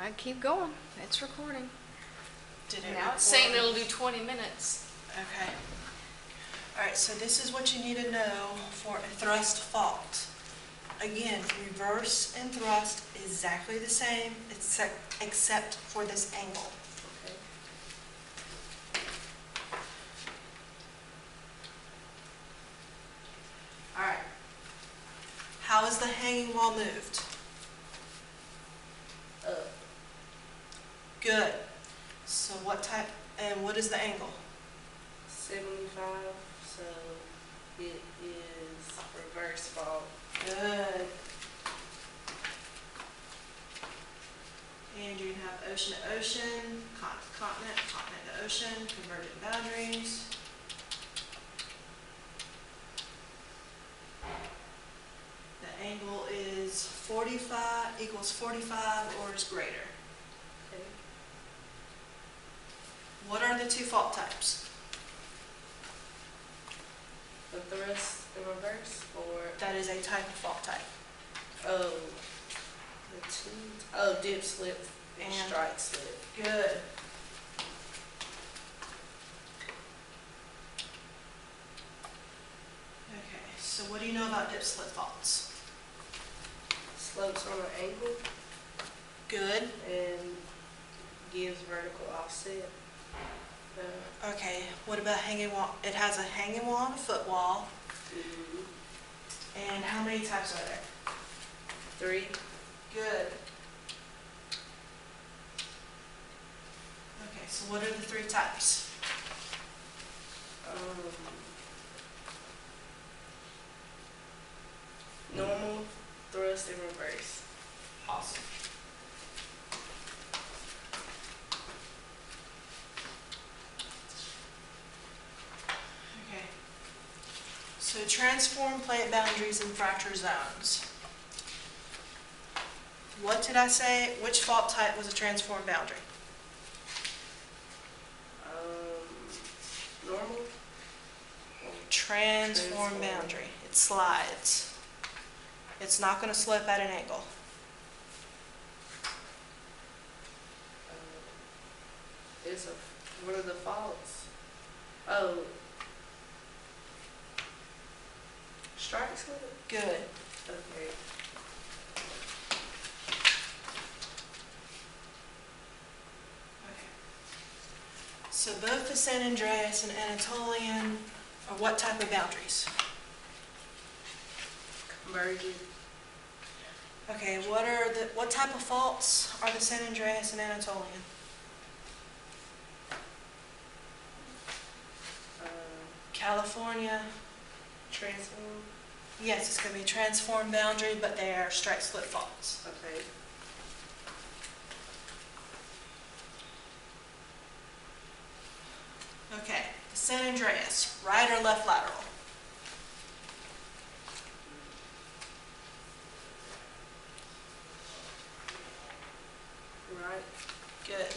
I keep going. It's recording. Did it Now it's saying it'll do 20 minutes. Okay. Alright, so this is what you need to know for a thrust fault. Again, reverse and thrust exactly the same except for this angle. Okay. Alright. How is the hanging wall moved? Up. Good. So what type, and what is the angle? 75, so it is reverse fault. Good. And you have ocean to ocean, continent to continent, continent to ocean, convergent boundaries. The angle is 45 equals 45 or is greater. Okay. What are the two fault types? The thrust in reverse, or That is a type of fault type. dip slip and And- strike slip. Good. Okay, so what do you know about dip slip faults? Slopes on an angle Good. and gives vertical offset. Okay, what about hanging wall? It has a hanging wall and a foot wall. And how many types are there? 3. Good. Okay, so what are the 3 types? Normal, thrust, and reverse. Awesome. Okay. So transform plate boundaries and fracture zones. What did I say? Which fault type was a transform boundary? Normal. Transform boundary. It slides. It's not going to slope at an angle. What are the faults? Strike slip? Good. Okay. Okay. So both the San Andreas and Anatolian are what type of boundaries? Convergent. Okay, what type of faults are the San Andreas and Anatolian? California. Transform. Yes, it's going to be a transform boundary, but they are strike slip faults. Okay. Okay, the San Andreas, right or left lateral? Right. Good.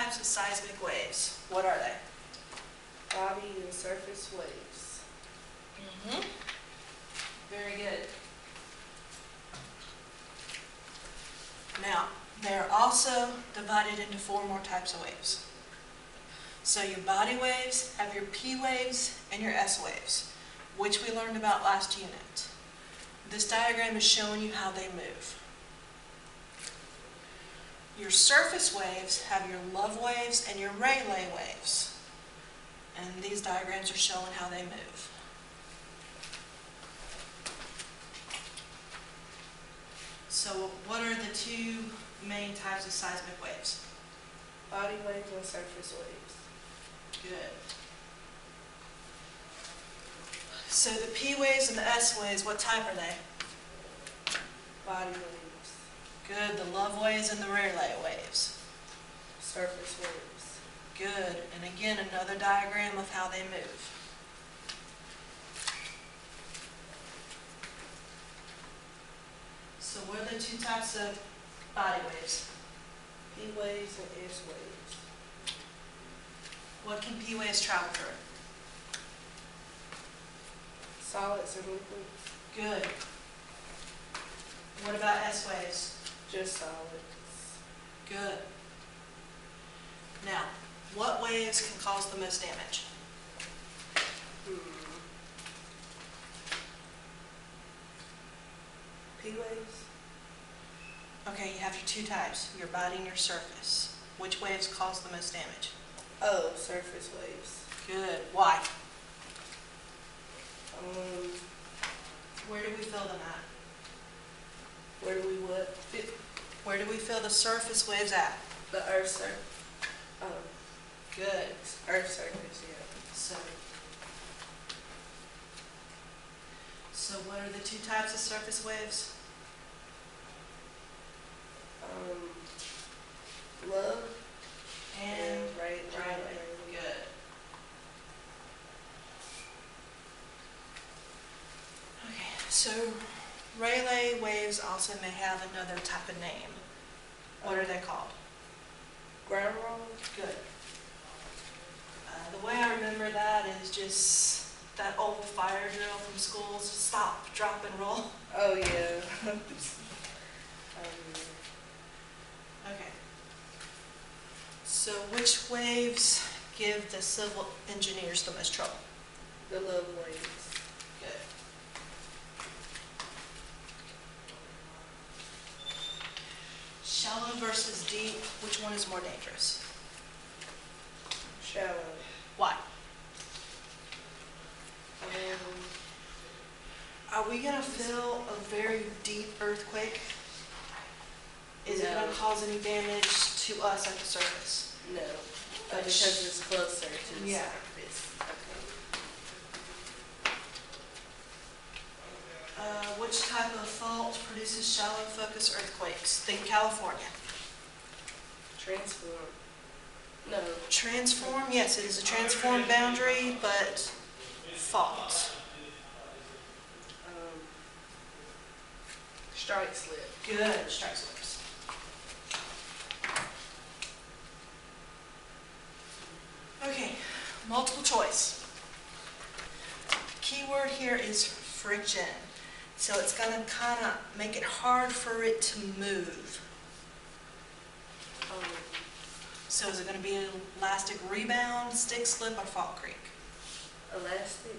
types of seismic waves. What are they? Body and surface waves. Mm-hmm. Very good. Now, they're also divided into 4 more types of waves. So your body waves have your P waves and your S waves, which we learned about last unit. This diagram is showing you how they move. Your surface waves have your love waves and your Rayleigh waves. And these diagrams are showing how they move. So what are the 2 main types of seismic waves? Body waves and surface waves. Good. So the P waves and the S waves, what type are they? Body waves. Good. The love waves and the Rayleigh waves. Surface waves. Good. And again, another diagram of how they move. So what are the 2 types of body waves? P waves and S waves. What can P waves travel through? Solids and liquids. Good. What about S waves? Just solids. Good. Now, what waves can cause the most damage? P waves. Okay, you have your 2 types, your body and your surface. Which waves cause the most damage? Oh, surface waves. Good. Why? Um, Where do we feel them at? where do we what? Where do we feel the surface waves at? The Earth's surface. Good. Earth's surface, yeah. So what are the 2 types of surface waves? Love And right. Good. Okay, so Rayleigh waves also may have another type of name. What are they called? Ground roll. Good. The way I remember that is just that old fire drill from school, stop, drop, and roll. Oh yeah. Okay. So which waves give the civil engineers the most trouble? The love waves. Good. Shallow versus deep, which one is more dangerous? Shallow. Why? Are we going to feel a very deep earthquake? Is it going No. to cause any damage to us at the surface? No. Because it's closer to the Yeah. surface. Okay. Which type of fault produces shallow focus earthquakes? Think California. Transform. No. Transform, yes, it is a transform boundary, but fault. Strike slip. Good, strike slips. Okay, multiple choice. Keyword here is friction. So it's going to kind of make it hard for it to move. So is it going to be an elastic rebound, stick slip, or fault creek? Elastic.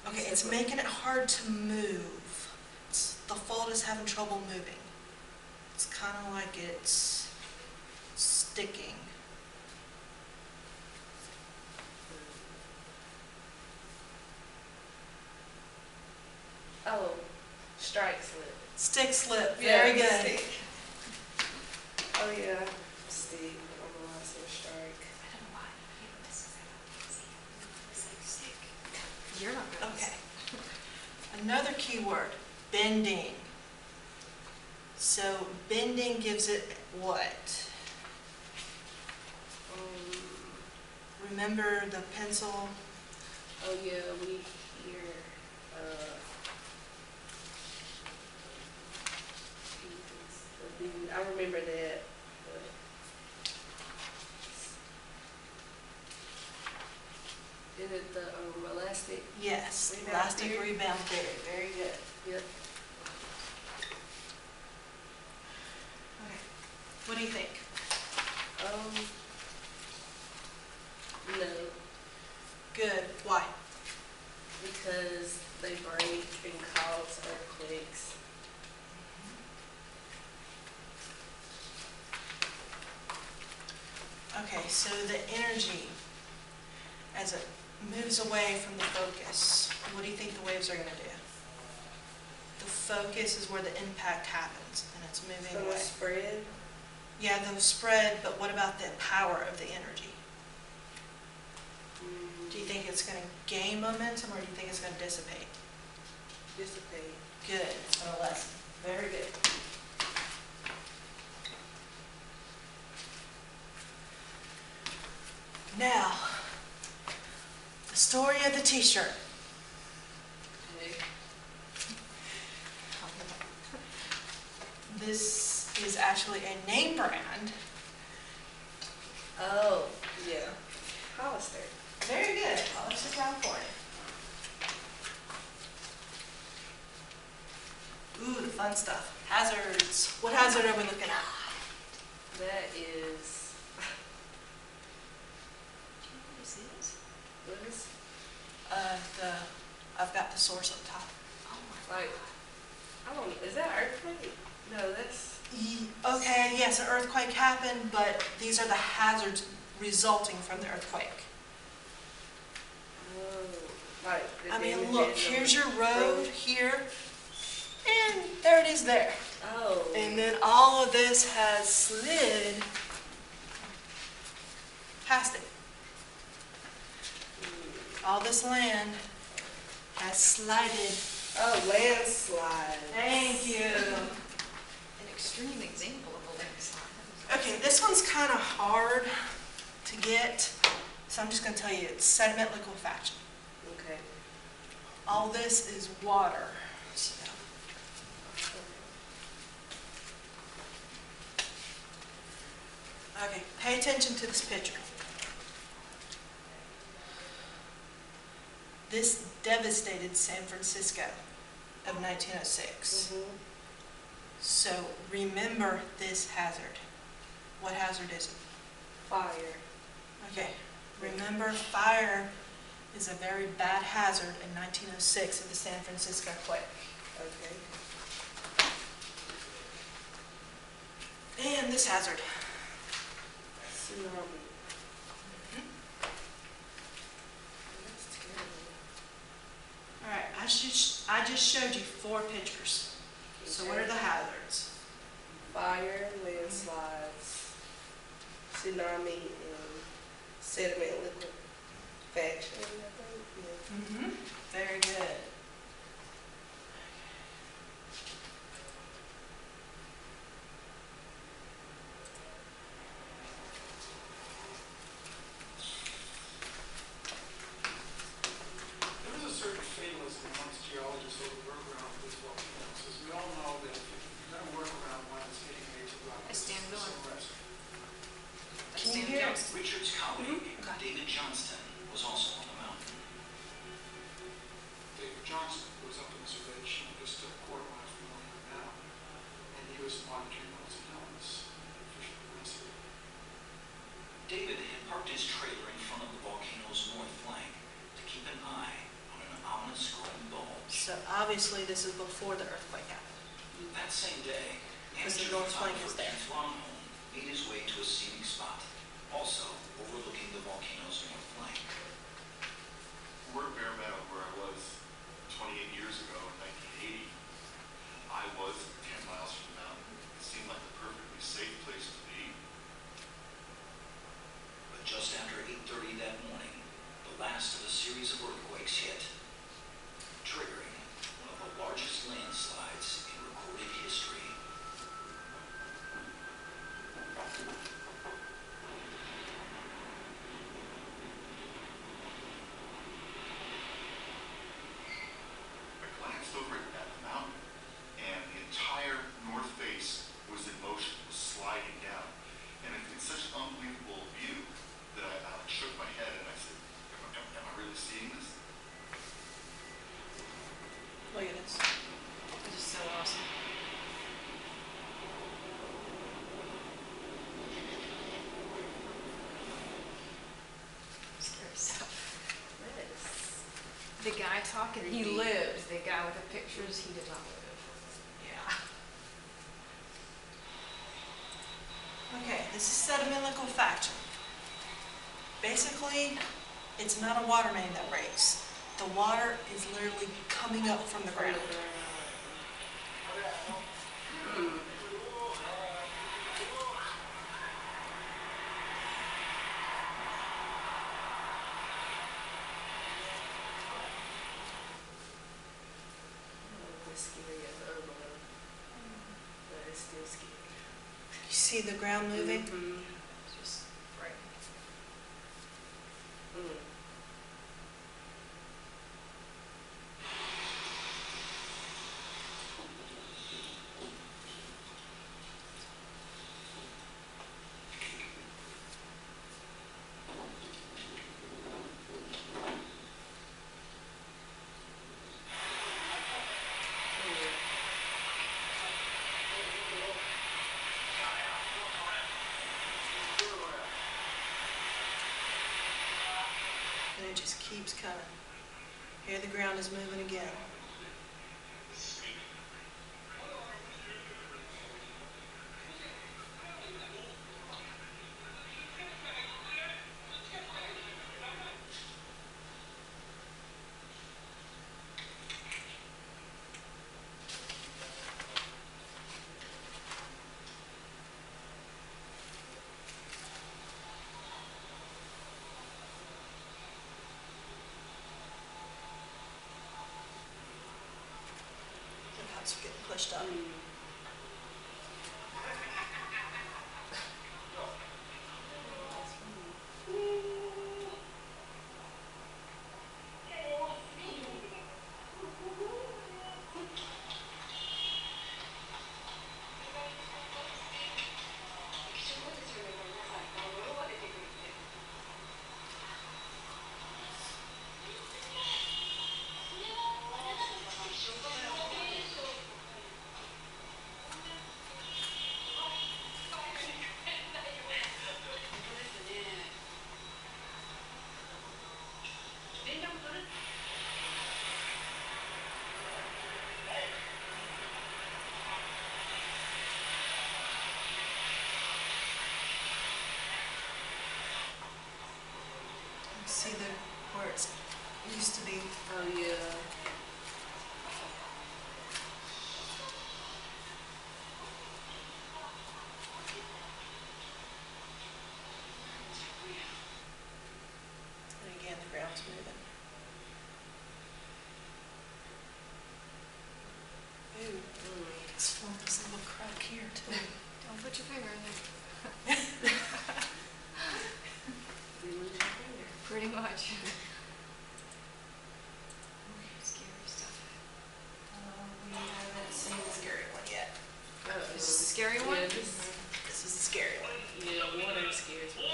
Okay, it's making it hard to move. The fault is having trouble moving. It's kind of like it's sticking. Oh, strike slip. Stick slip, very good. Stick. Oh yeah, stick. I'm gonna say strike. I don't know why. You're not good. Okay. Another keyword, bending. So bending gives it what? Remember the pencil? Oh yeah, we hear. I remember that. Is it the elastic? Yes, Rebound elastic theory? rebound theory. Very good. Yep. Okay. What do you think? No, Good. Why? because they break and cause earthquakes. Okay, so the energy, as it moves away from the focus, what do you think the waves are going to do? The focus is where the impact happens, and it's moving So away. it's spread. Yeah, they'll spread, but what about the power of the energy? Do you think it's going to gain momentum, or do you think it's going to dissipate? Dissipate. Good, it's going to lessen. Very good. Now, the story of the t-shirt. Okay. This is actually a name brand. Oh, yeah. Hollister. Very good. Hollister, California. Ooh, the fun stuff. Hazards. What hazard are we looking at? That is, What is this? what is, I've got the source up top. Oh my like, I don't know, is that earthquake? No, that's, Okay, yes, an earthquake happened, but these are the hazards resulting from the earthquake. oh, like. the I mean, damage look, is here's on your the road here, and there it is there. Oh. And then all of this has slid past it. All this land has slided. Oh, landslide. Thank you. An extreme example of a landslide. Okay, this one's kind of hard to get, so I'm just going to tell you it's sediment liquefaction. Okay. All this is water. So. Okay, pay attention to this picture. This devastated San Francisco of 1906. Mm-hmm. So remember this hazard. What hazard is it? Fire. Okay, remember fire is a very bad hazard in 1906 of the San Francisco quake. Okay. And this hazard. Tsunami. That's terrible. All right, I just showed you 4 pictures. So what are the hazards? Fire, landslides, tsunami, and sediment liquefaction, I think. Yeah. Very good. There is a certain fatalism amongst geologists who work around these volcanoes, as we all know that if you're going to work around one that's hitting major rock, I stand there's going. some risk. Can you hear it? Richard's colleague, Okay. David Johnston, was also on the mountain. David Johnson was up in this ridge, just a quarter mile from where we are now, and he was monitoring those elements, fishing the rest of it. David had parked his trailer in front of the volcano's north flank to keep an eye on an ominous growing bulge. So obviously this is before the earthquake happened. That same day, Because the amateur north flank is photographer there. Keith Longhorn made his way to a scenic spot, also overlooking the volcano's north flank. We're at Bear Meadow, where I was 28 years ago in 1980. I was 10 miles from the mountain. It seemed like a perfectly safe place to be. But just after 8:30 that morning, the last of a series of earthquakes hit, triggering one of the largest landslides in recorded history. I glanced over at the mountain, and the entire north face was in motion, was sliding down. And it's such an unbelievable view that I shook my head and I said, am I really The guy talking, he lived. The guy with the pictures, he did not live. Yeah. Okay, this is sediment liquefaction. Basically, it's not a water main that breaks. The water is literally coming up from the ground. It's scary as overload, but it's still scary. You see the ground moving? Mm-hmm. It's just frightening. Mm. And it just keeps coming. Here the ground is moving again. Look how it's getting pushed up. See where it used to be. Oh, yeah. And again, the ground's moving. Ooh, it's formed this little crack here too. Don't put your finger in there. You lose your finger. Pretty much. Scary stuff. We haven't seen the scary one yet. Is this the scary one? Yeah, This is the scary one. yeah, water scares me.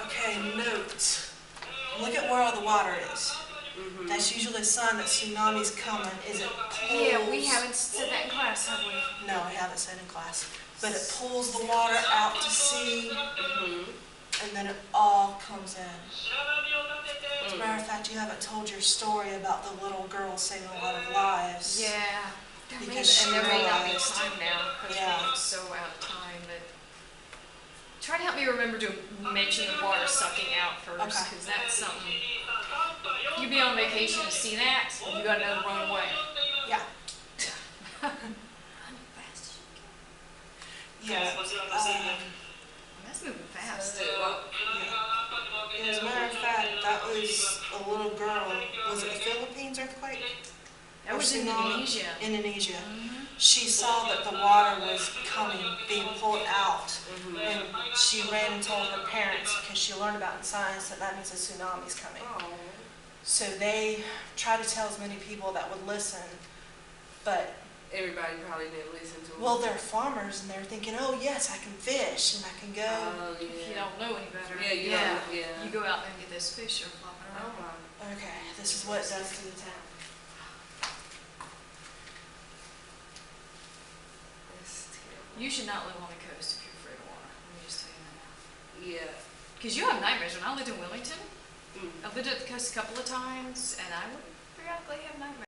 Okay, notes. Look at where all the water is. Mm-hmm. That's usually a sign that tsunami's coming. Is it pulls? Yeah, we haven't said that in class, have we? No, I haven't said in class. But it pulls the water out to sea, Mm-hmm. and then it all comes in. As a matter of fact, you haven't told your story about the little girl saving a lot of lives. Yeah. Because And there may not be realized- time now, because Yeah. we're so out of time, but try to help me remember to mention the water sucking out first, Okay. because that's something. You be on vacation and see that, you gotta know to run away. Yeah. Run fast as you Yeah. can. That's moving fast. Yeah. As a matter of fact, that was a little girl. Was it the Philippines earthquake? That Or was tsunami? Indonesia. Indonesia. Mhm. She saw that the water was coming, being pulled out, Mm-hmm. and she ran and told her parents because she learned about in science that that means a tsunami's coming. Oh. So they tried to tell as many people that would listen, but Everybody probably didn't listen to it. well, they're farmers and they're thinking, oh yes, I can fish and I can go. Oh, yeah. If you don't know any better. Yeah, you don't, yeah. You go out there and get those fish that are flopping Oh, around. my. Okay, this is what it does to the town. That's terrible. You should not live on the coast if you're afraid of water. Let me just tell you that now. Yeah. Because you have nightmares. When I lived in Wilmington, I've been to the coast a couple of times, and I would periodically have nightmares.